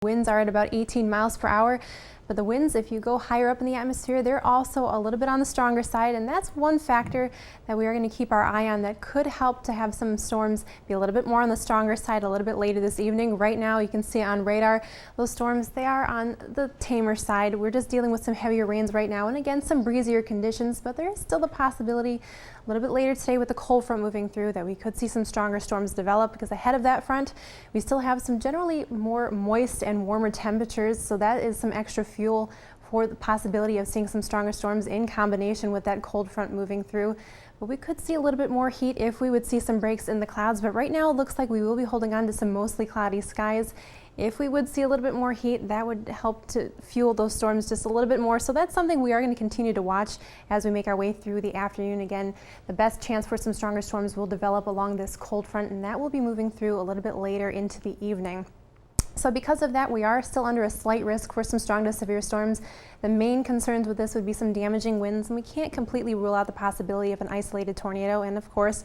Winds are at about 18 miles per hour, but the winds, if you go higher up in the atmosphere, they're also a little bit on the stronger side, and that's one factor that we are going to keep our eye on that could help to have some storms be a little bit more on the stronger side a little bit later this evening. Right now, you can see on radar, those storms, they are on the tamer side. We're just dealing with some heavier rains right now, and again, some breezier conditions, but there is still the possibility a little bit later today with the cold front moving through that we could see some stronger storms develop, because ahead of that front, we still have some generally more moist and warmer temperatures, so that is some extra fuel for the possibility of seeing some stronger storms in combination with that cold front moving through. But we could see a little bit more heat if we would see some breaks in the clouds, but right now it looks like we will be holding on to some mostly cloudy skies. If we would see a little bit more heat, that would help to fuel those storms just a little bit more. So that's something we are going to continue to watch as we make our way through the afternoon. Again, the best chance for some stronger storms will develop along this cold front, and that will be moving through a little bit later into the evening. So because of that, we are still under a slight risk for some strong to severe storms. The main concerns with this would be some damaging winds, and we can't completely rule out the possibility of an isolated tornado. And of course,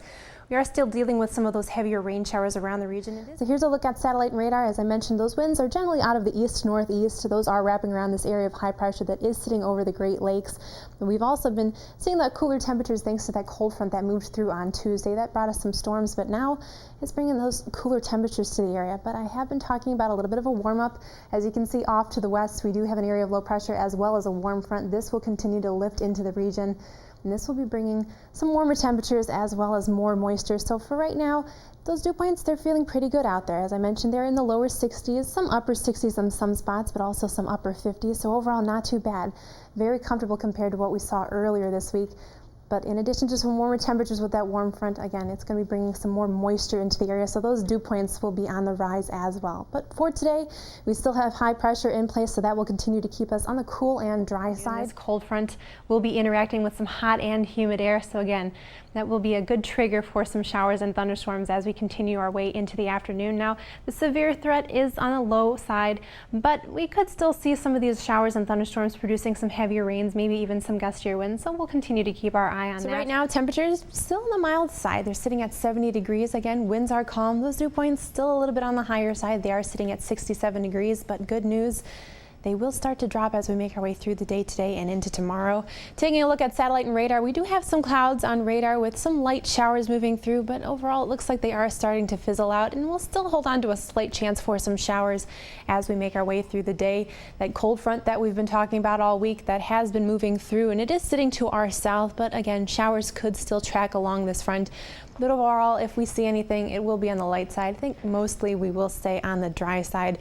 we are still dealing with some of those heavier rain showers around the region. So here's a look at satellite and radar. As I mentioned, those winds are generally out of the east-northeast. Those are wrapping around this area of high pressure that is sitting over the Great Lakes. And we've also been seeing that cooler temperatures thanks to that cold front that moved through on Tuesday. That brought us some storms, but now it's bringing those cooler temperatures to the area. But I have been talking about a little bit of a warm-up. As you can see off to the west, we do have an area of low pressure as well as a warm front. This will continue to lift into the region, and this will be bringing some warmer temperatures as well as more moisture. So for right now, those dew points, they're feeling pretty good out there. As I mentioned, they're in the lower 60s, some upper 60s on some spots, but also some upper 50s. So overall, not too bad. Very comfortable compared to what we saw earlier this week. But in addition to some warmer temperatures with that warm front, again, it's going to be bringing some more moisture into the area, so those dew points will be on the rise as well. But for today, we still have high pressure in place, so that will continue to keep us on the cool and dry side. This cold front will be interacting with some hot and humid air, so again, that will be a good trigger for some showers and thunderstorms as we continue our way into the afternoon. Now, the severe threat is on the low side, but we could still see some of these showers and thunderstorms producing some heavier rains, maybe even some gustier winds, so we'll continue to keep our eye on that. Right now, temperatures still on the mild side. They're sitting at 70 degrees. Again, winds are calm. Those dew points still a little bit on the higher side. They are sitting at 67 degrees, but good news, they will start to drop as we make our way through the day today and into tomorrow. Taking a look at satellite and radar, we do have some clouds on radar with some light showers moving through, but overall it looks like they are starting to fizzle out, and we'll still hold on to a slight chance for some showers as we make our way through the day. That cold front that we've been talking about all week, that has been moving through, and it is sitting to our south, but again, showers could still track along this front. But overall, if we see anything, it will be on the light side. I think mostly we will stay on the dry side.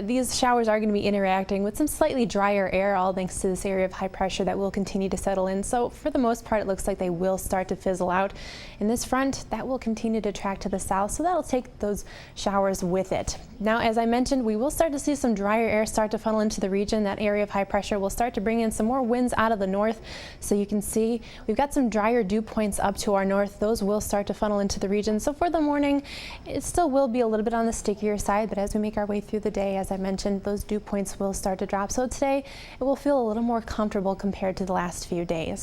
These showers are going to be interacting with some slightly drier air, all thanks to this area of high pressure that will continue to settle in. So for the most part, it looks like they will start to fizzle out. And this front, that will continue to track to the south, so that'll take those showers with it. Now, as I mentioned, we will start to see some drier air start to funnel into the region. That area of high pressure will start to bring in some more winds out of the north. So you can see we've got some drier dew points up to our north. Those will start to funnel into the region. So for the morning, it still will be a little bit on the stickier side, but as we make our way through the day, as I mentioned, those dew points will start to drop. So today, it will feel a little more comfortable compared to the last few days.